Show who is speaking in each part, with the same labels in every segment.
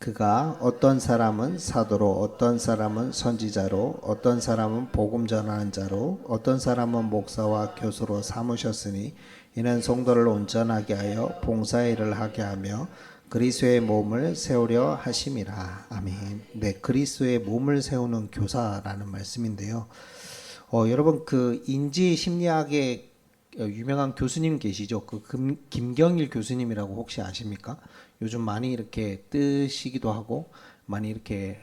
Speaker 1: 그가 어떤 사람은 사도로, 어떤 사람은 선지자로, 어떤 사람은 복음 전하는 자로, 어떤 사람은 목사와 교수로 삼으셨으니 이는 성도를 온전하게 하여 봉사의 일을 하게 하며 그리스도의 몸을 세우려 하심이라. 아멘. 네, 그리스도의 몸을 세우는 교사라는 말씀인데요. 여러분 그 인지 심리학의 유명한 교수님 계시죠? 김경일 교수님이라고 혹시 아십니까? 요즘 많이 이렇게 뜨시기도 하고 많이 이렇게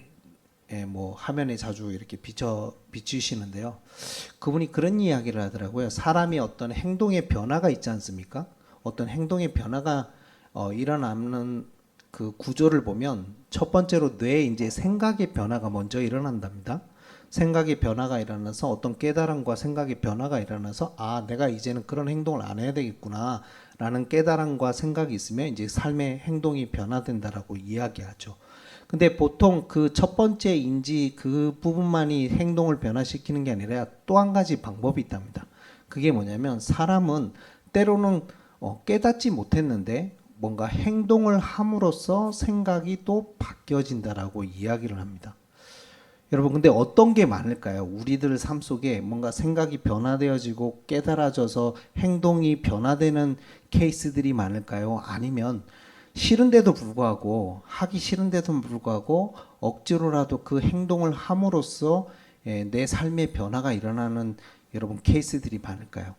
Speaker 1: 뭐 화면에 자주 이렇게 비추시는데요. 그분이 그런 이야기를 하더라고요. 사람이 어떤 행동의 변화가 있지 않습니까? 어떤 행동의 변화가 일어나는 그 구조를 보면 첫 번째로 뇌에 이제 생각의 변화가 먼저 일어난답니다. 생각의 변화가 일어나서 어떤 깨달음과 생각의 변화가 일어나서 내가 이제는 그런 행동을 안 해야 되겠구나 라는 깨달음과 생각이 있으면 이제 삶의 행동이 변화된다라고 이야기하죠. 근데 보통 그 첫 번째 인지 그 부분만이 행동을 변화시키는 게 아니라 또 한 가지 방법이 있답니다. 그게 뭐냐면 사람은 때로는 깨닫지 못했는데 뭔가 행동을 함으로써 생각이 또 바뀌어진다라고 이야기를 합니다. 여러분 근데 어떤 게 많을까요? 우리들 삶 속에 뭔가 생각이 변화되어지고 깨달아져서 행동이 변화되는 케이스들이 많을까요? 아니면 싫은데도 불구하고 하기 싫은데도 불구하고 억지로라도 그 행동을 함으로써 내 삶의 변화가 일어나는 여러분 케이스들이 많을까요?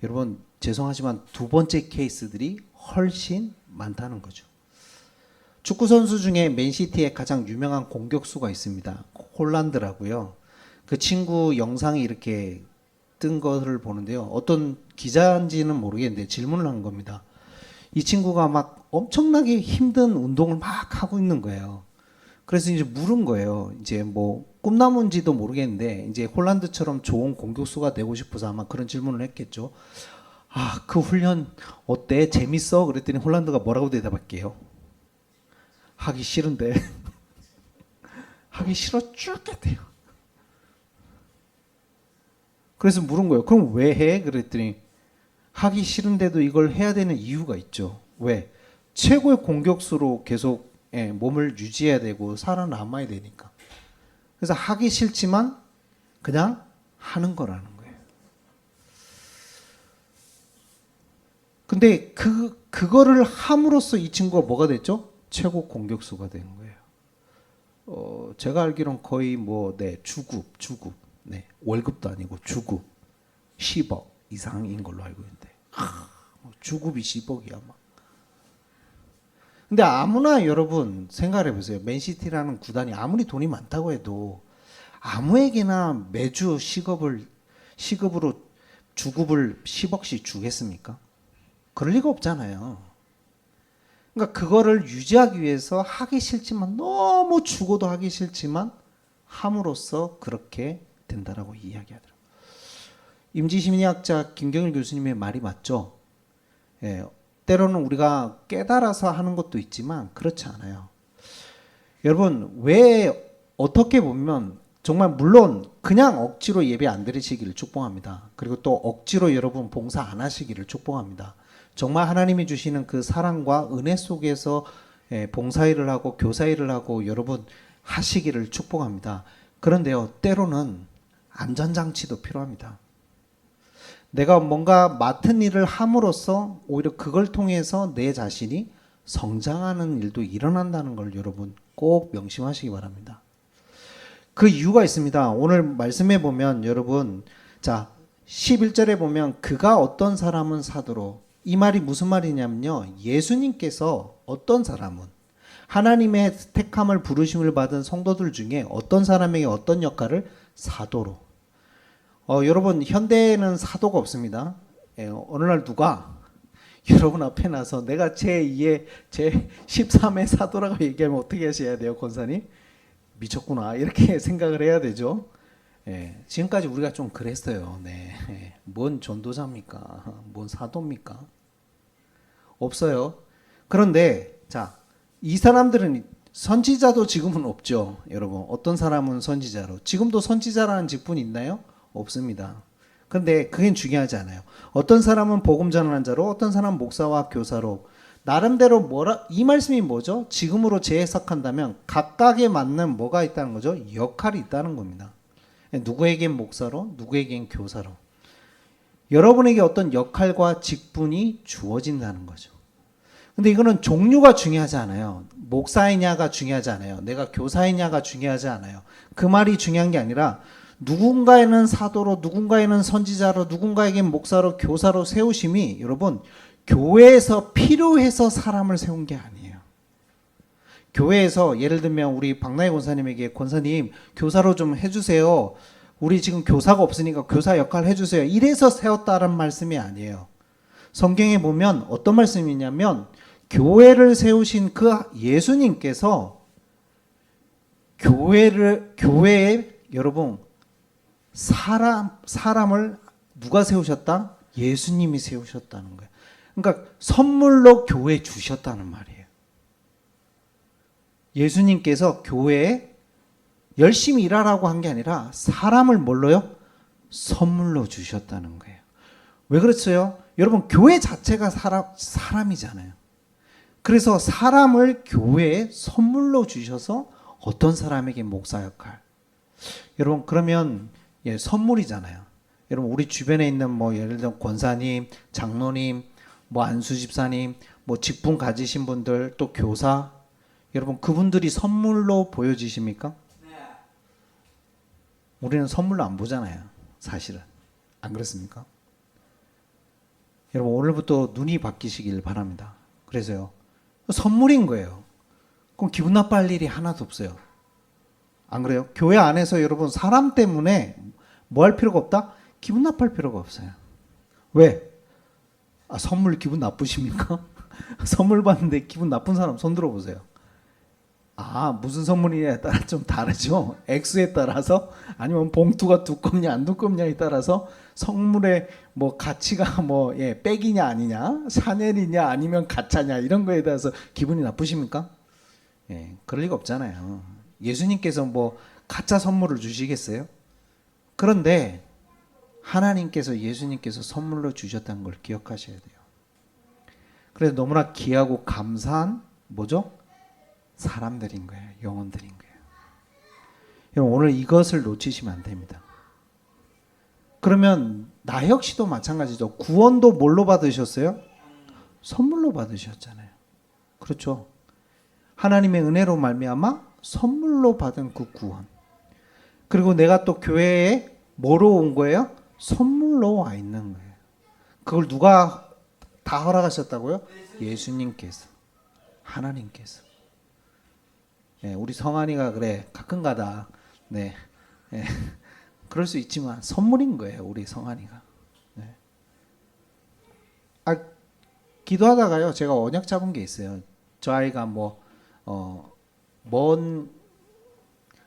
Speaker 1: 여러분 죄송하지만 두 번째 케이스들이 훨씬 많다는 거죠. 축구 선수 중에 맨시티의 가장 유명한 공격수가 있습니다. 홀란드라고요. 그 친구 영상이 이렇게 뜬 것을 보는데요. 어떤 기자인지는 모르겠는데 질문을 한 겁니다. 이 친구가 막 엄청나게 힘든 운동을 막 하고 있는 거예요. 그래서 이제 물은 거예요. 이제 뭐 꿈나무인지도 모르겠는데 이제 홀란드처럼 좋은 공격수가 되고 싶어서 아마 그런 질문을 했겠죠. 그 훈련 어때? 재밌어? 그랬더니 홀란드가 뭐라고 대답할게요? 하기 싫은데 하기 싫어 죽겠대요. 그래서 물은 거예요. 그럼 왜 해? 그랬더니 하기 싫은데도 이걸 해야 되는 이유가 있죠. 왜? 최고의 공격수로 계속 몸을 유지해야 되고 살아남아야 되니까. 그래서 하기 싫지만 그냥 하는 거라는 거예요. 근데 그거를 함으로써 이 친구가 뭐가 됐죠? 최고 공격수가 된 거예요. 제가 알기로는 거의 주급, 월급도 아니고 주급 10억 이상인 걸로 알고 있는데, 주급이 10억이야 막. 근데 아무나 여러분 생각해 보세요. 맨시티라는 구단이 아무리 돈이 많다고 해도 아무에게나 매주 시급으로 주급을 10억씩 주겠습니까? 그럴 리가 없잖아요. 그러니까 그거를 유지하기 위해서 하기 싫지만 너무 죽어도 하기 싫지만 함으로써 그렇게 된다라고 이야기하더라고요. 임지심리학자 김경일 교수님의 말이 맞죠? 때로는 우리가 깨달아서 하는 것도 있지만 그렇지 않아요. 여러분 왜 어떻게 보면 정말 물론 그냥 억지로 예배 안 드리시기를 축복합니다. 그리고 또 억지로 여러분 봉사 안 하시기를 축복합니다. 정말 하나님이 주시는 그 사랑과 은혜 속에서 봉사일을 하고 교사일을 하고 여러분 하시기를 축복합니다. 그런데요, 때로는 안전장치도 필요합니다. 내가 뭔가 맡은 일을 함으로써 오히려 그걸 통해서 내 자신이 성장하는 일도 일어난다는 걸 여러분 꼭 명심하시기 바랍니다. 그 이유가 있습니다. 오늘 말씀해 보면 여러분, 자, 11절에 보면 그가 어떤 사람은 사도로, 이 말이 무슨 말이냐면요. 예수님께서 어떤 사람은 하나님의 택함을 부르심을 받은 성도들 중에 어떤 사람에게 어떤 역할을 사도로. 여러분 현대에는 사도가 없습니다. 어느 날 누가 여러분 앞에 나서 내가 제2의 제13의 사도라고 얘기하면 어떻게 하셔야 돼요, 권사님? 미쳤구나 이렇게 생각을 해야 되죠. 지금까지 우리가 좀 그랬어요. 뭔 전도자입니까? 뭔 사도입니까? 없어요. 그런데 자, 이 사람들은 선지자도 지금은 없죠. 여러분 어떤 사람은 선지자로, 지금도 선지자라는 직분이 있나요? 없습니다. 그런데 그게 중요하지 않아요. 어떤 사람은 복음 전하는 자로, 어떤 사람은 목사와 교사로, 나름대로 이 말씀이 뭐죠? 지금으로 재해석한다면 각각에 맞는 뭐가 있다는 거죠? 역할이 있다는 겁니다. 누구에겐 목사로, 누구에겐 교사로. 여러분에게 어떤 역할과 직분이 주어진다는 거죠. 근데 이거는 종류가 중요하지 않아요. 목사이냐가 중요하지 않아요. 내가 교사이냐가 중요하지 않아요. 그 말이 중요한 게 아니라 누군가에는 사도로, 누군가에는 선지자로, 누군가에겐 목사로, 교사로 세우심이 여러분 교회에서 필요해서 사람을 세운 게 아니에요. 교회에서 예를 들면 우리 박나희 권사님에게 권사님 교사로 좀 해주세요. 우리 지금 교사가 없으니까 교사 역할 해주세요. 이래서 세웠다는 말씀이 아니에요. 성경에 보면 어떤 말씀이냐면 교회를 세우신 그 예수님께서 교회에 여러분 사람을 누가 세우셨다? 예수님이 세우셨다는 거예요. 그러니까 선물로 교회에 주셨다는 말이에요. 예수님께서 교회에 열심히 일하라고 한 게 아니라 사람을 뭘로요? 선물로 주셨다는 거예요. 왜 그렇어요? 여러분 교회 자체가 사람이잖아요. 그래서 사람을 교회에 선물로 주셔서 어떤 사람에게 목사 역할. 여러분 그러면 선물이잖아요. 여러분 우리 주변에 있는 뭐 예를 들면 권사님, 장로님, 뭐 안수 집사님, 뭐 직분 가지신 분들, 또 교사, 여러분 그분들이 선물로 보여지십니까? 우리는 선물로 안 보잖아요. 사실은 안 그렇습니까? 여러분 오늘부터 눈이 바뀌시길 바랍니다. 그래서요 선물인 거예요. 그럼 기분 나빠할 일이 하나도 없어요. 안 그래요? 교회 안에서 여러분 사람 때문에 뭐 할 필요가 없다? 기분 나빠할 필요가 없어요. 왜? 선물 기분 나쁘십니까? 선물 받는데 기분 나쁜 사람 손 들어보세요. 무슨 선물이냐에 따라 좀 다르죠. 액수에 따라서 아니면 봉투가 두껍냐 안 두껍냐에 따라서 선물의 뭐 가치가 백이냐 아니냐, 샤넬이냐 아니면 가짜냐 이런 거에 대해서 기분이 나쁘십니까? 그럴 리가 없잖아요. 예수님께서 뭐 가짜 선물을 주시겠어요? 그런데 하나님께서 예수님께서 선물로 주셨다는 걸 기억하셔야 돼요. 그래서 너무나 귀하고 감사한 뭐죠? 사람들인 거예요. 영혼들인 거예요. 여러분 오늘 이것을 놓치시면 안 됩니다. 그러면 나 역시도 마찬가지죠. 구원도 뭘로 받으셨어요? 선물로 받으셨잖아요. 그렇죠. 하나님의 은혜로 말미암아 선물로 받은 그 구원. 그리고 내가 또 교회에 뭐로 온 거예요? 선물로 와 있는 거예요. 그걸 누가 다 허락하셨다고요? 예수님께서. 하나님께서. 우리 성환이가 그래 가끔가다 그럴 수 있지만 선물인 거예요. 우리 성환이가. 기도하다가요 제가 언약 잡은 게 있어요. 저 아이가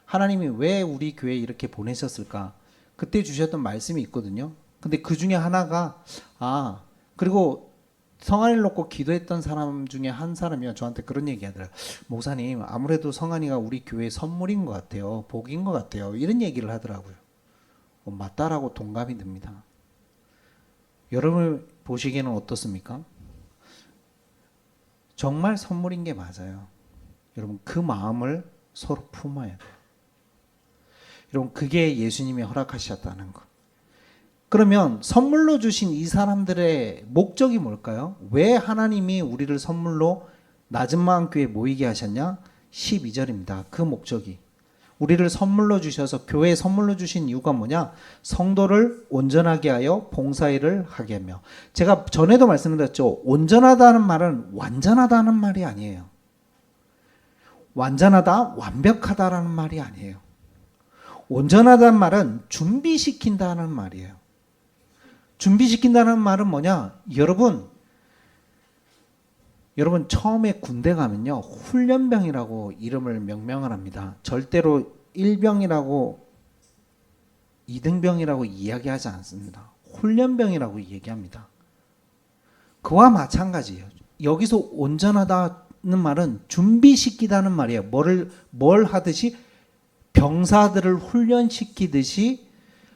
Speaker 1: 하나님이 왜 우리 교회에 이렇게 보내셨을까? 그때 주셨던 말씀이 있거든요. 근데 그 중에 하나가 그리고 성환이를 놓고 기도했던 사람 중에 한 사람이요 저한테 그런 얘기 하더라고요. 목사님 아무래도 성환이가 우리 교회 선물인 것 같아요. 복인 것 같아요. 이런 얘기를 하더라고요. 맞다라고 동감이 듭니다. 여러분 보시기에는 어떻습니까? 정말 선물인 게 맞아요. 여러분 그 마음을 서로 품어야 돼요. 여러분 그게 예수님이 허락하셨다는 것. 그러면 선물로 주신 이 사람들의 목적이 뭘까요? 왜 하나님이 우리를 선물로 낮은 마음 교회에 모이게 하셨냐? 12절입니다. 그 목적이. 우리를 선물로 주셔서 교회에 선물로 주신 이유가 뭐냐? 성도를 온전하게 하여 봉사일을 하게 하며. 제가 전에도 말씀드렸죠. 온전하다는 말은 완전하다는 말이 아니에요. 완전하다, 완벽하다라는 말이 아니에요. 온전하다는 말은 준비시킨다는 말이에요. 준비시킨다는 말은 뭐냐? 여러분 처음에 군대 가면요 훈련병이라고 이름을 명명을 합니다. 절대로 1병이라고 2등병이라고 이야기하지 않습니다. 훈련병이라고 얘기합니다. 그와 마찬가지예요. 여기서 온전하다는 말은 준비시키다는 말이에요. 뭘 하듯이 병사들을 훈련시키듯이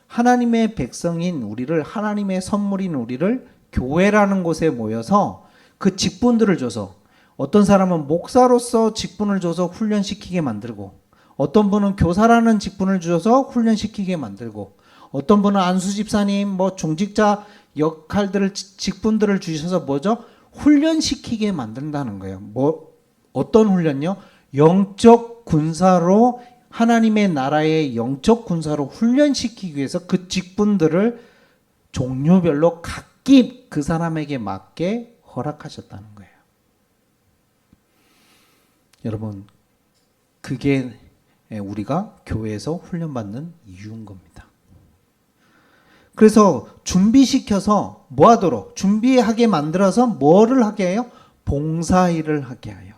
Speaker 1: 하나님의 백성인 우리를, 하나님의 선물인 우리를 교회라는 곳에 모여서
Speaker 2: 그 직분들을 줘서 어떤 사람은 목사로서 직분을 줘서 훈련시키게 만들고 어떤 분은 교사라는 직분을 줘서 훈련시키게 만들고 어떤 분은 안수 집사님 뭐 중직자 역할들을 직분들을 주셔서 뭐죠? 훈련시키게 만든다는 거예요. 뭐 어떤 훈련요? 영적 군사로 하나님의 나라의 영적 군사로 훈련시키기 위해서 그 직분들을 종류별로 각기 그 사람에게 맞게 허락하셨다는 거예요. 여러분, 그게 우리가 교회에서 훈련받는 이유인 겁니다. 그래서 준비시켜서 뭐 하도록 준비하게 만들어서 뭐를 하게 해요? 봉사일을 하게 해요.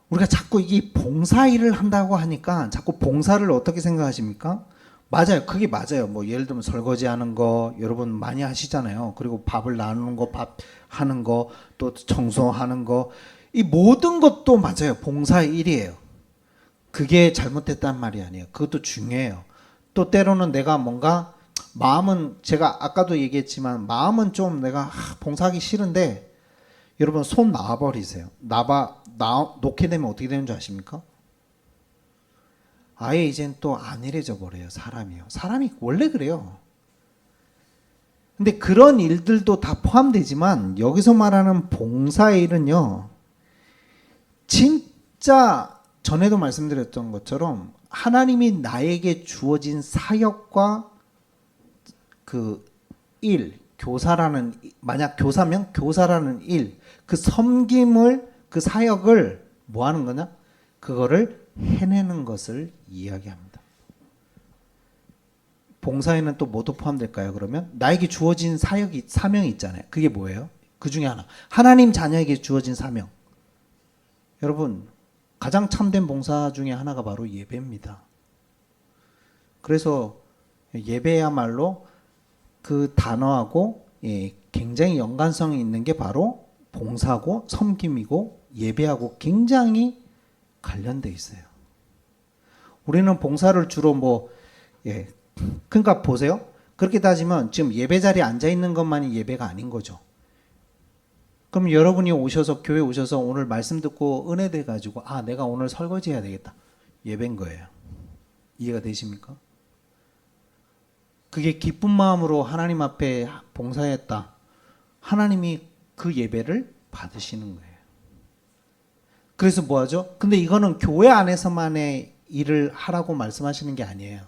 Speaker 2: 우리가 자꾸 이 봉사일을 한다고 하니까 자꾸 봉사를 어떻게 생각하십니까? 맞아요. 그게 맞아요. 뭐 예를 들면 설거지 하는 거 여러분 많이 하시잖아요. 그리고 밥을 나누는 거, 밥 하는 거, 또 청소하는 거. 이 모든 것도 맞아요. 봉사일이에요. 그게 잘못됐단 말이 아니에요. 그것도 중요해요. 또 때로는 내가 뭔가 마음은 제가 아까도 얘기했지만 마음은 좀 내가 봉사하기 싫은데 여러분 손 놔버리세요. 놓게 되면 어떻게 되는 줄 아십니까? 아예 이젠 또 안일해져 버려요. 사람이요. 사람이 원래 그래요. 근데 그런 일들도 다 포함되지만 여기서 말하는 봉사일은요. 진짜 전에도 말씀드렸던 것처럼 하나님이 나에게 주어진 사역과 그 일, 교사라는 만약 교사면 교사라는 일, 그 섬김을 그 사역을 뭐 하는 거냐? 그거를 해내는 것을 이야기합니다. 봉사에는 또 뭐도 포함될까요? 그러면 나에게 주어진 사명이 있잖아요. 그게 뭐예요? 그 중에 하나. 하나님 자녀에게 주어진 사명. 여러분 가장 참된 봉사 중에 하나가 바로 예배입니다. 그래서 예배야말로 그 단어하고 굉장히 연관성이 있는 게 바로 봉사고 섬김이고 예배하고 굉장히 관련돼 있어요. 우리는 봉사를 주로 그러니까 보세요. 그렇게 따지면 지금 예배 자리에 앉아 있는 것만이 예배가 아닌 거죠. 그럼 여러분이 오셔서 교회 오셔서 오늘 말씀 듣고 은혜돼 가지고 내가 오늘 설거지 해야 되겠다. 예배인 거예요. 이해가 되십니까? 그게 기쁜 마음으로 하나님 앞에 봉사했다. 하나님이 그 예배를 받으시는 거예요. 그래서 뭐 하죠? 근데 이거는 교회 안에서만의 일을 하라고 말씀하시는 게 아니에요.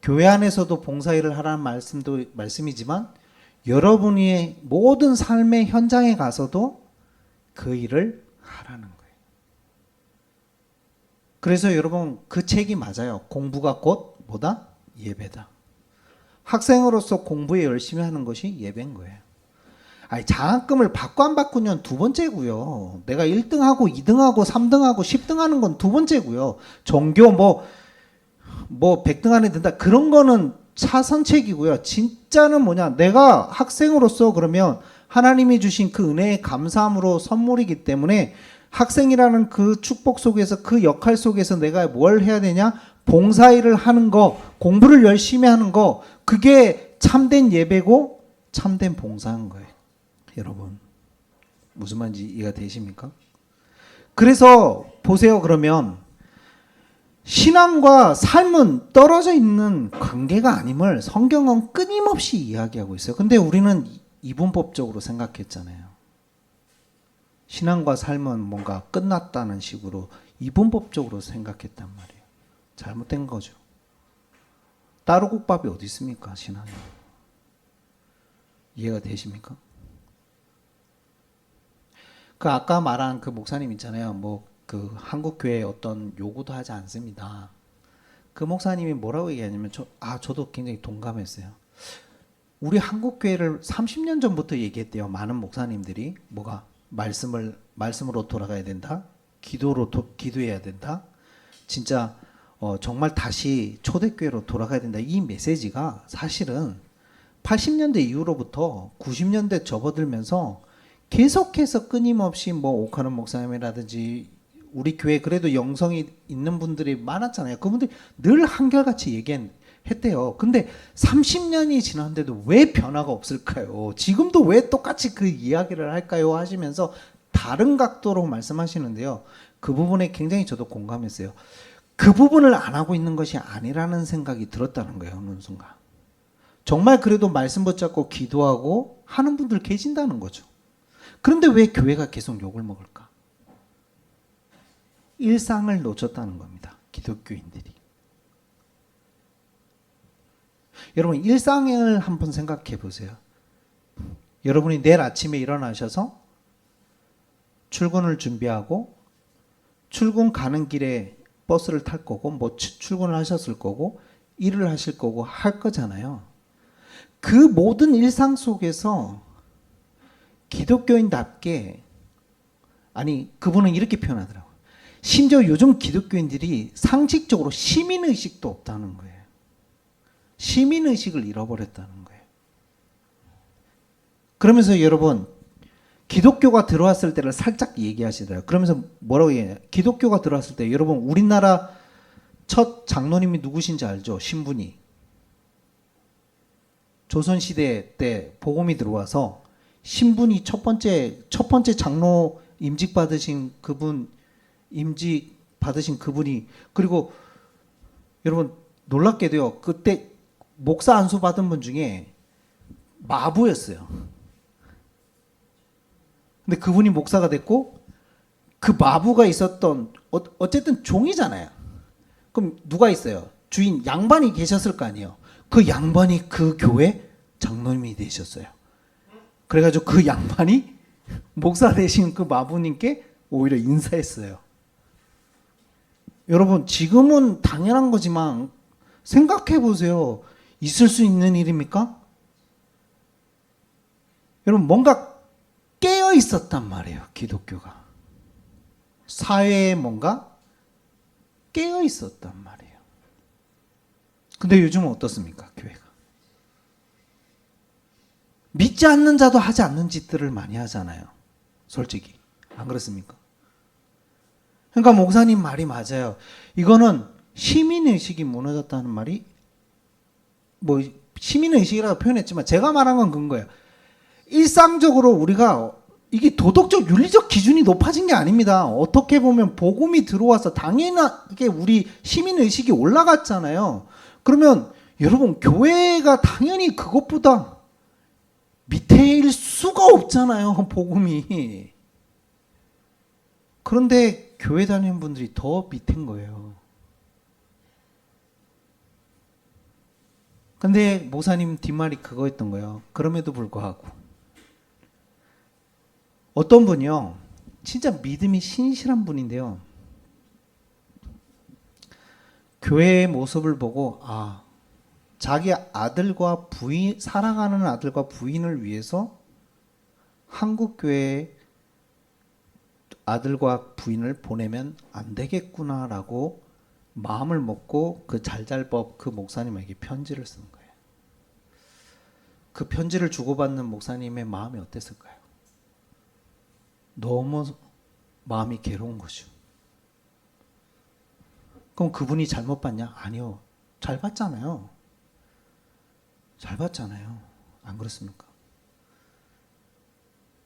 Speaker 2: 교회 안에서도 봉사일을 하라는 말씀이지만 여러분의 모든 삶의 현장에 가서도 그 일을 하라는 거예요. 그래서 여러분 그 책이 맞아요. 공부가 곧 뭐다? 예배다. 학생으로서 공부에 열심히 하는 것이 예배인 거예요. 장학금을 받고 안 받고는 두 번째고요. 내가 1등하고 2등하고 3등하고 10등 하는 건 두 번째고요. 종교 뭐 100등 안에 든다. 그런 거는 차선책이고요. 진짜는 뭐냐? 내가 학생으로서 그러면 하나님이 주신 그 은혜의 감사함으로 선물이기 때문에 학생이라는 그 축복 속에서 그 역할 속에서 내가 뭘 해야 되냐? 봉사일을 하는 거, 공부를 열심히 하는 거, 그게 참된 예배고 참된 봉사인 거예요. 여러분 무슨 말인지 이해가 되십니까? 그래서 보세요. 그러면 신앙과 삶은 떨어져 있는 관계가 아님을 성경은 끊임없이 이야기하고 있어요. 근데 우리는 이분법적으로 생각했잖아요. 신앙과 삶은 뭔가 끝났다는 식으로 이분법적으로 생각했단 말이에요. 잘못된 거죠. 따로국밥이 어디 있습니까? 신앙에. 이해가 되십니까? 그 아까 말한 그 목사님 있잖아요. 그 한국 교회에 어떤 요구도 하지 않습니다. 그 목사님이 뭐라고 얘기하냐면 저도 굉장히 동감했어요. 우리 한국 교회를 30년 전부터 얘기했대요. 많은 목사님들이 뭐가 말씀으로 돌아가야 된다. 기도해야 된다. 진짜 정말 다시 초대교회로 돌아가야 된다. 이 메시지가 사실은 80년대 이후로부터 90년대 접어들면서 계속해서 끊임없이 오카는 목사님이라든지 우리 교회 그래도 영성이 있는 분들이 많았잖아요. 그분들이 늘 한결같이 했대요. 근데 30년이 지났는데도 왜 변화가 없을까요? 지금도 왜 똑같이 그 이야기를 할까요? 하시면서 다른 각도로 말씀하시는데요. 그 부분에 굉장히 저도 공감했어요. 그 부분을 안 하고 있는 것이 아니라는 생각이 들었다는 거예요. 어느 순간. 정말 그래도 말씀 붙잡고 기도하고 하는 분들 계신다는 거죠. 그런데 왜 교회가 계속 욕을 먹을까? 일상을 놓쳤다는 겁니다. 기독교인들이. 여러분 일상을 한번 생각해 보세요. 여러분이 내일 아침에 일어나셔서 출근을 준비하고 출근 가는 길에 버스를 탈 거고 뭐 출근을 하셨을 거고 일을 하실 거고 할 거잖아요. 그 모든 일상 속에서 기독교인답게 아니 그분은 이렇게 표현하더라고요. 심지어 요즘 기독교인들이 상식적으로 시민의식도 없다는 거예요. 시민의식을 잃어버렸다는 거예요. 그러면서 여러분 기독교가 들어왔을 때를 살짝 얘기하시더라고요. 그러면서 뭐라고 얘기해요? 기독교가 들어왔을 때 여러분 우리나라 첫 장로님이 누구신지 알죠? 신분이. 조선시대 때 복음이 들어와서 신분이 첫 번째 장로 임직 받으신 그분이 그리고 여러분 놀랍게도요. 그때 목사 안수 받은 분 중에 마부였어요. 근데 그분이 목사가 됐고 그 마부가 있었던 어쨌든 종이잖아요. 그럼 누가 있어요? 주인 양반이 계셨을 거 아니에요. 그 양반이 그 교회 장로님이 되셨어요. 그래가지고 그 양반이 목사 되신 그 마부님께 오히려 인사했어요. 여러분 지금은 당연한 거지만 생각해 보세요. 있을 수 있는 일입니까? 여러분 뭔가 깨어 있었단 말이에요. 기독교가. 사회에 뭔가 깨어 있었단 말이에요. 근데 요즘은 어떻습니까? 교회가. 믿지 않는 자도 하지 않는 짓들을 많이 하잖아요. 솔직히. 안 그렇습니까? 그러니까 목사님 말이 맞아요. 이거는 시민의식이 무너졌다는 말이 뭐 시민의식이라고 표현했지만 제가 말한 건 그런 거예요. 일상적으로 우리가 이게 도덕적 윤리적 기준이 높아진 게 아닙니다. 어떻게 보면 복음이 들어와서 당연하게 우리 시민의식이 올라갔잖아요. 그러면 여러분 교회가 당연히 그것보다 밑에일 수가 없잖아요. 복음이. 그런데 교회 다니는 분들이 더 밑인 거예요. 근데 목사님 뒷말이 그거였던 거예요. 그럼에도 불구하고 어떤 분이요. 진짜 믿음이 신실한 분인데요. 교회의 모습을 보고 자기 아들과 부인 사랑하는 아들과 부인을 위해서 한국 교회에 아들과 부인을 보내면 안 되겠구나라고 마음을 먹고 그 잘잘법 그 목사님에게 편지를 쓴 거예요. 그 편지를 주고받는 목사님의 마음이 어땠을까요? 너무 마음이 괴로운 거죠. 그럼 그분이 잘못 봤냐? 아니요. 잘 봤잖아요. 잘 봤잖아요. 안 그렇습니까?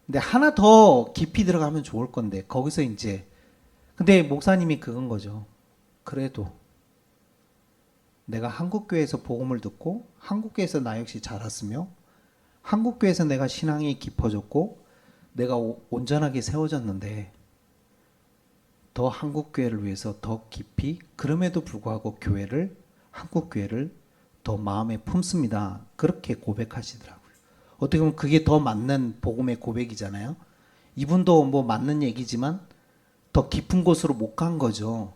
Speaker 2: 근데 하나 더 깊이 들어가면 좋을 건데 거기서 이제 근데 목사님이 그건 거죠. 그래도 내가 한국교회에서 복음을 듣고 한국교회에서 나 역시 자랐으며 한국교회에서 내가 신앙이 깊어졌고 내가 온전하게 세워졌는데 더 한국교회를 위해서 더 깊이 그럼에도 불구하고 한국교회를 더 마음에 품습니다. 그렇게 고백하시더라고요. 어떻게 보면 그게 더 맞는 복음의 고백이잖아요. 이분도 뭐 맞는 얘기지만 더 깊은 곳으로 못 간 거죠.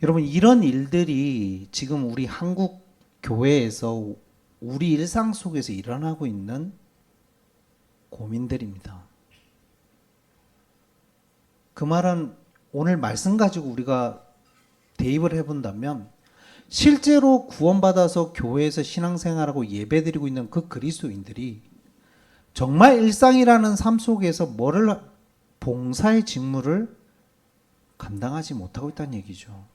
Speaker 2: 여러분 이런 일들이 지금 우리 한국 교회에서 우리 일상 속에서 일어나고 있는 고민들입니다. 그 말은 오늘 말씀 가지고 우리가 대입을 해본다면 실제로 구원받아서 교회에서 신앙생활하고 예배드리고 있는 그 그리스도인들이 정말 일상이라는 삶 속에서 봉사의 직무를 감당하지 못하고 있다는 얘기죠.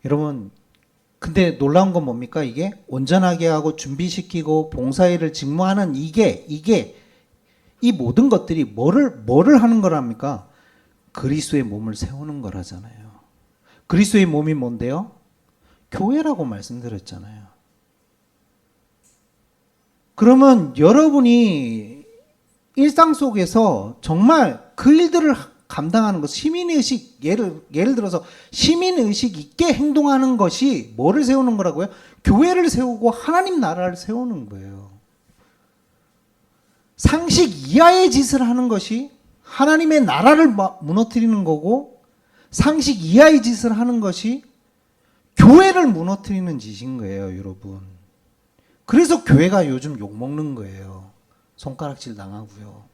Speaker 2: 여러분, 근데 놀라운 건 뭡니까? 이게 온전하게 하고 준비시키고 봉사일을 직무하는 이게 이 모든 것들이 뭐를 하는 거랍니까? 그리스도의 몸을 세우는 거라잖아요. 그리스도의 몸이 뭔데요? 교회라고 말씀드렸잖아요. 그러면 여러분이 일상 속에서 정말 그 일들을 감당하는 것, 시민의식, 예를 들어서 시민의식 있게 행동하는 것이 뭐를 세우는 거라고요? 교회를 세우고 하나님 나라를 세우는 거예요. 상식 이하의 짓을 하는 것이 하나님의 나라를 무너뜨리는 거고, 상식 이하의 짓을 하는 것이 교회를 무너뜨리는 짓인 거예요, 여러분. 그래서 교회가 요즘 욕먹는 거예요. 손가락질 당하고요.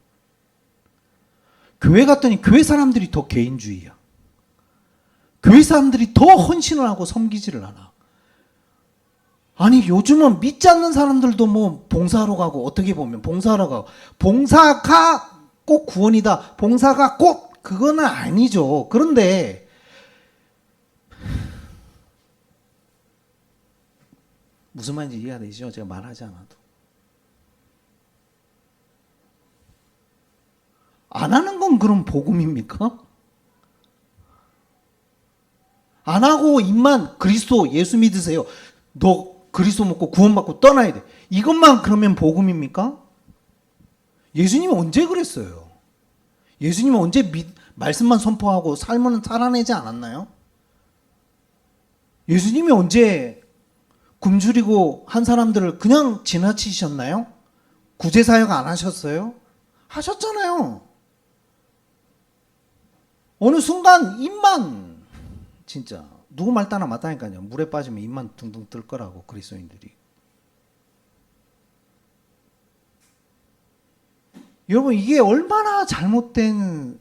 Speaker 2: 교회 갔더니 교회 사람들이 더 개인주의야. 교회 사람들이 더 헌신을 하고 섬기지를 않아. 아니 요즘은 믿지 않는 사람들도 뭐 봉사하러 가고, 어떻게 보면 봉사하러 가고, 봉사가 꼭 구원이다, 봉사가 꼭 그거는 아니죠. 그런데 무슨 말인지 이해가 되시죠? 제가 말하지 않아도. 안 하는 건 그럼 복음입니까? 안 하고 입만 그리스도 예수 믿으세요, 너 그리스도 먹고 구원받고 떠나야 돼, 이것만 그러면 복음입니까? 예수님은 언제 그랬어요? 예수님은 언제 말씀만 선포하고 삶은 살아내지 않았나요? 예수님이 언제 굶주리고 한 사람들을 그냥 지나치셨나요? 구제사역 안 하셨어요? 하셨잖아요. 어느 순간 입만, 진짜 누구 말 따나 맞다니까요. 물에 빠지면 입만 둥둥 뜰 거라고, 그리스도인들이. 여러분, 이게 얼마나 잘못된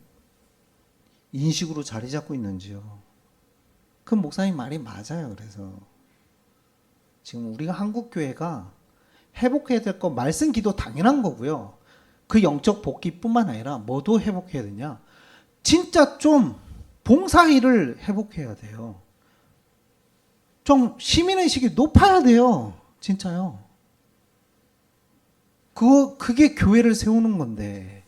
Speaker 2: 인식으로 자리 잡고 있는지요. 그 목사님 말이 맞아요. 그래서 지금 우리가 한국 교회가 회복해야 될 거, 말씀 기도 당연한 거고요. 그 영적 복귀뿐만 아니라 뭐도 회복해야 되냐? 진짜 좀 봉사일을 회복해야 돼요. 좀 시민의식이 높아야 돼요. 진짜요. 그게 교회를 세우는 건데,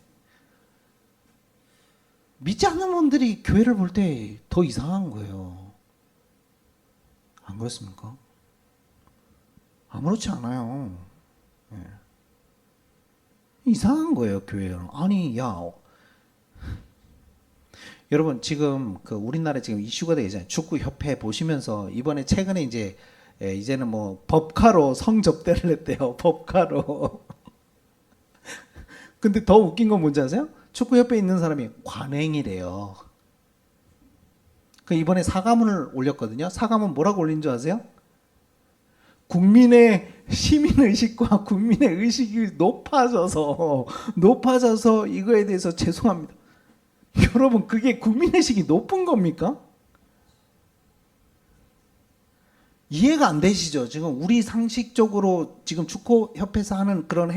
Speaker 2: 믿지 않는 분들이 교회를 볼 때 더 이상한 거예요. 안 그렇습니까? 아무렇지 않아요. 네. 이상한 거예요, 교회는. 아니, 여러분 지금 그 우리나라에 지금 이슈가 되잖아요. 축구 협회 보시면서 이번에 최근에 이제는 뭐 법카로 성접대를 했대요. 법카로. 근데 더 웃긴 건 뭔지 아세요? 축구 협회에 있는 사람이 관행이래요. 그 이번에 사과문을 올렸거든요. 사과문 뭐라고 올린 줄 아세요? 국민의 시민의식과 국민의 의식이 높아져서 이거에 대해서 죄송합니다. 여러분, 그게 국민의식이 높은 겁니까? 이해가 안 되시죠? 지금 우리 상식적으로 지금 축구협회에서 하는 그런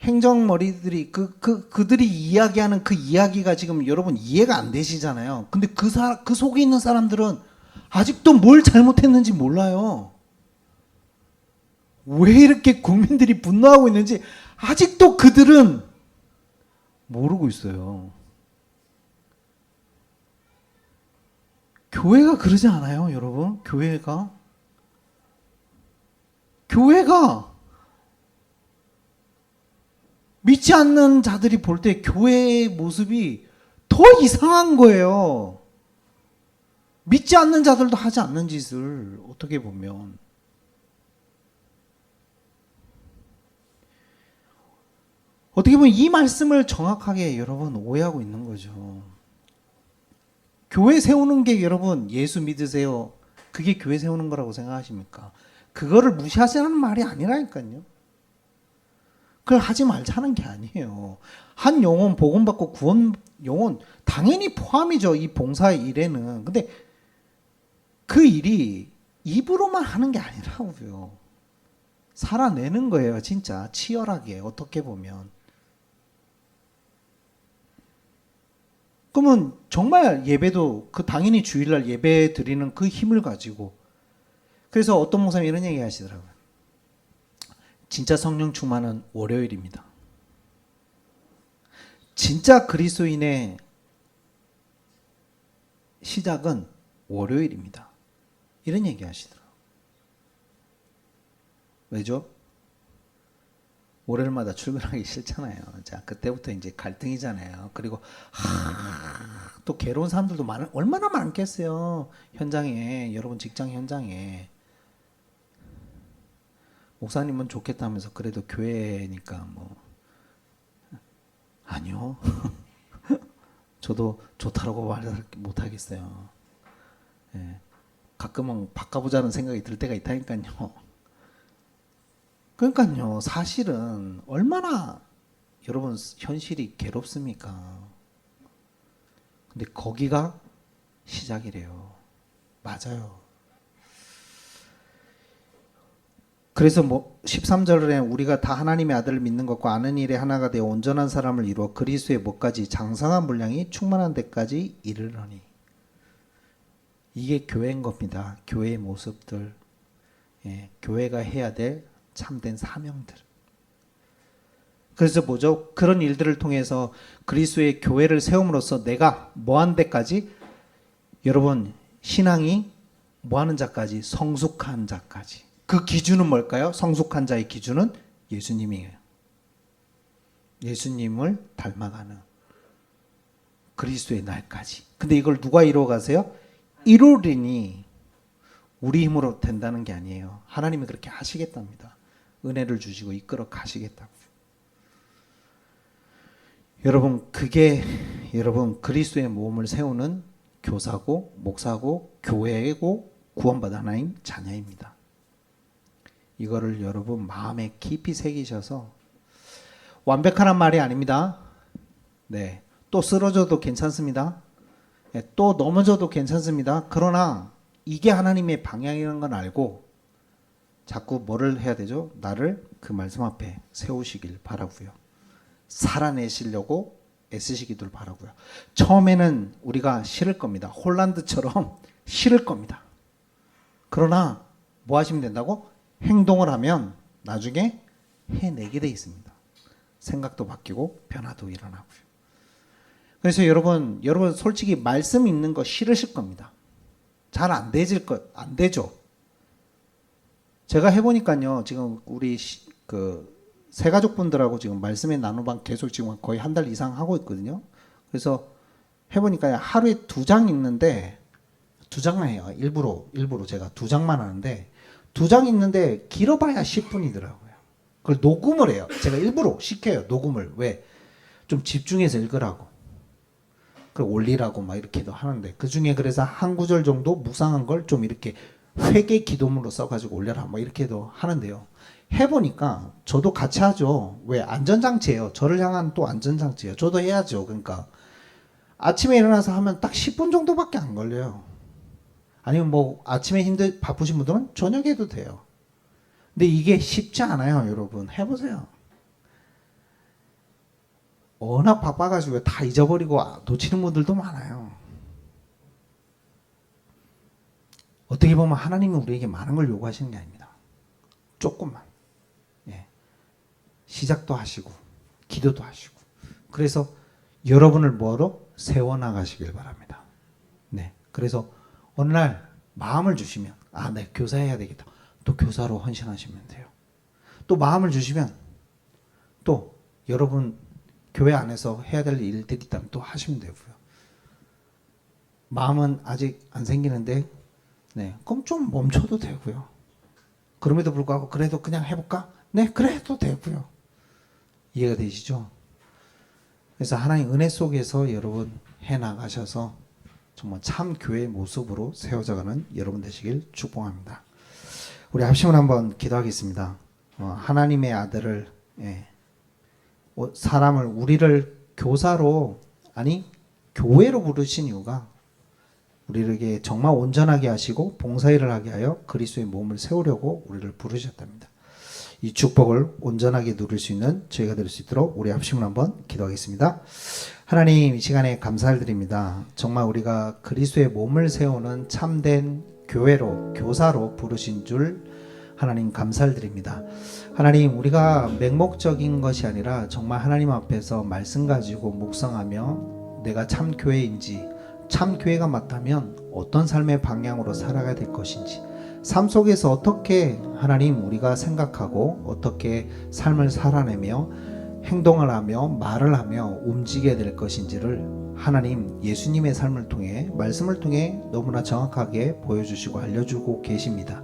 Speaker 2: 행정머리들이 그들이 이야기하는 그 이야기가 지금 여러분 이해가 안 되시잖아요. 근데 그 속에 있는 사람들은 아직도 뭘 잘못했는지 몰라요. 왜 이렇게 국민들이 분노하고 있는지 아직도 그들은 모르고 있어요. 교회가 그러지 않아요, 여러분? 교회가 믿지 않는 자들이 볼 때 교회의 모습이 더 이상한 거예요. 믿지 않는 자들도 하지 않는 짓을, 어떻게 보면. 어떻게 보면 이 말씀을 정확하게 여러분 오해하고 있는 거죠. 교회 세우는 게 여러분 예수 믿으세요, 그게 교회 세우는 거라고 생각하십니까? 그거를 무시하시는 말이 아니라니까요. 그걸 하지 말자는 게 아니에요. 한 영혼 복음받고 구원 영혼 당연히 포함이죠, 이 봉사의 일에는. 근데 그 일이 입으로만 하는 게 아니라고요. 살아내는 거예요, 진짜 치열하게. 어떻게 보면 그러면 정말 예배도 그 당연히 주일날 예배 드리는 그 힘을 가지고 그래서 어떤 목사님이 이런 얘기 하시더라고요. 진짜 성령 충만은 월요일입니다. 진짜 그리스도인의 시작은 월요일입니다. 이런 얘기 하시더라고요. 왜죠? 월요일마다 출근하기 싫잖아요. 자, 그때부터 이제 갈등이잖아요. 그리고 또 괴로운 사람들도 얼마나 많겠어요. 현장에, 여러분 직장 현장에. 목사님은 좋겠다면서 그래도 교회니까 뭐 아니요. 저도 좋다라고 말을 못 하겠어요. 예. 가끔은 바꿔보자는 생각이 들 때가 있다니까요. 그러니까요, 사실은 얼마나 여러분 현실이 괴롭습니까? 근데 거기가 시작이래요. 맞아요. 그래서 13절에 우리가 다 하나님의 아들을 믿는 것과 아는 일에 하나가 되어 온전한 사람을 이루어 그리스도의 목까지 장성한 분량이 충만한 데까지 이르러니. 이게 교회인 겁니다. 교회의 모습들. 예, 교회가 해야 될 참된 사명들. 그래서 뭐죠? 그런 일들을 통해서 그리스도의 교회를 세움으로써 내가 뭐한 데까지 여러분 신앙이 뭐하는 자까지 성숙한 자까지. 그 기준은 뭘까요? 성숙한 자의 기준은 예수님이에요. 예수님을 닮아가는 그리스도의 날까지. 근데 이걸 누가 이루어 가세요? 이루리니 우리 힘으로 된다는 게 아니에요. 하나님이 그렇게 하시겠답니다. 은혜를 주시고 이끌어 가시겠다고. 여러분 그게 여러분 그리스도의 몸을 세우는 교사고 목사고 교회고 구원받은 하나님 자녀입니다. 이거를 여러분 마음에 깊이 새기셔서 완벽한 말이 아닙니다. 네, 또 쓰러져도 괜찮습니다. 네, 또 넘어져도 괜찮습니다. 그러나 이게 하나님의 방향이라는 건 알고 자꾸 뭐를 해야 되죠? 나를 그 말씀 앞에 세우시길 바라고요. 살아내시려고 애쓰시기를 바라고요. 처음에는 우리가 싫을 겁니다. 홀란드처럼 싫을 겁니다. 그러나 뭐 하시면 된다고? 행동을 하면 나중에 해내게 돼 있습니다. 생각도 바뀌고 변화도 일어나고요. 그래서 여러분 솔직히 말씀 있는 거 싫으실 겁니다. 잘 안 되죠. 제가 해보니까요, 지금 우리 새 가족분들하고 지금 말씀의 나눔방 계속 지금 거의 한 달 이상 하고 있거든요. 그래서 해보니까 하루에 2장 읽는데 2장만 해요. 일부러 제가 2장만 하는데 2장 읽는데 길어봐야 10분이더라고요. 그걸 녹음을 해요. 제가 일부러 시켜요. 녹음을. 왜? 좀 집중해서 읽으라고. 그리고 올리라고 막 이렇게도 하는데 그 중에 그래서 한 구절 정도 묵상한 걸 좀 이렇게 회개 기도문으로 써가지고 올려라 뭐 이렇게도 하는데요. 해보니까 저도 같이 하죠. 왜? 안전장치예요. 저를 향한 또 안전장치예요. 저도 해야죠. 그러니까 아침에 일어나서 하면 딱 10분 정도밖에 안 걸려요. 아니면 뭐 아침에 바쁘신 분들은 저녁에 해도 돼요. 근데 이게 쉽지 않아요. 여러분 해보세요. 워낙 바빠가지고 다 잊어버리고 놓치는 분들도 많아요. 어떻게 보면 하나님이 우리에게 많은 걸 요구하시는 게 아닙니다. 조금만. 예. 시작도 하시고 기도도 하시고 그래서 여러분을 뭐로 세워나가시길 바랍니다. 네. 그래서 어느 날 마음을 주시면 네, 교사해야 되겠다. 또 교사로 헌신하시면 돼요. 또 마음을 주시면 또 여러분 교회 안에서 해야 될 일들이 있다면 또 하시면 되고요. 마음은 아직 안 생기는데 네, 그럼 좀 멈춰도 되고요. 그럼에도 불구하고 그래도 그냥 해볼까? 네, 그래도 되고요. 이해가 되시죠? 그래서 하나님 은혜 속에서 여러분 해나가셔서 정말 참 교회의 모습으로 세워져가는 여러분 되시길 축복합니다. 우리 합심을 한번 기도하겠습니다. 하나님의 아들을 사람을 우리를 교사로 아니 교회로 부르신 이유가 우리에게 정말 온전하게 하시고 봉사일을 하게 하여 그리스도의 몸을 세우려고 우리를 부르셨답니다. 이 축복을 온전하게 누릴 수 있는 저희가 될 수 있도록 우리 합심을 한번 기도하겠습니다. 하나님, 이 시간에 감사를 드립니다. 정말 우리가 그리스도의 몸을 세우는 참된 교회로, 교사로 부르신 줄 하나님 감사를 드립니다. 하나님, 우리가 맹목적인 것이 아니라 정말 하나님 앞에서 말씀 가지고 묵상하며 내가 참 교회인지, 참 교회가 맞다면 어떤 삶의 방향으로 살아가야 될 것인지, 삶 속에서 어떻게 하나님 우리가 생각하고 어떻게 삶을 살아내며 행동을 하며 말을 하며 움직여야 될 것인지를 하나님 예수님의 삶을 통해, 말씀을 통해 너무나 정확하게 보여주시고 알려주고 계십니다.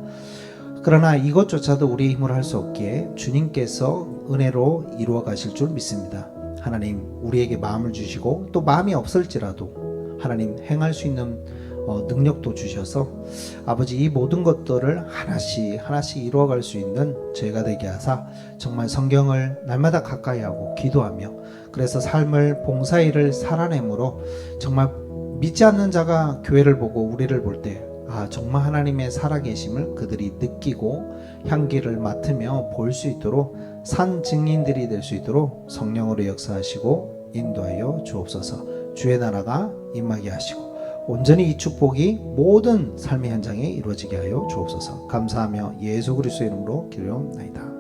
Speaker 2: 그러나 이것조차도 우리의 힘으로 할 수 없기에 주님께서 은혜로 이루어 가실 줄 믿습니다. 하나님, 우리에게 마음을 주시고 또 마음이 없을지라도 하나님 행할 수 있는 능력도 주셔서 아버지, 이 모든 것들을 하나씩 이루어갈 수 있는 저희가 되게 하사 정말 성경을 날마다 가까이 하고 기도하며, 그래서 삶을 봉사일을 살아내므로 정말 믿지 않는 자가 교회를 보고 우리를 볼 때 정말 하나님의 살아계심을 그들이 느끼고 향기를 맡으며 볼 수 있도록 산 증인들이 될 수 있도록 성령으로 역사하시고 인도하여 주옵소서. 주의 나라가 임하게 하시고 온전히 이 축복이 모든 삶의 현장에 이루어지게 하여 주옵소서. 감사하며 예수 그리스도의 이름으로 기도하옵나이다.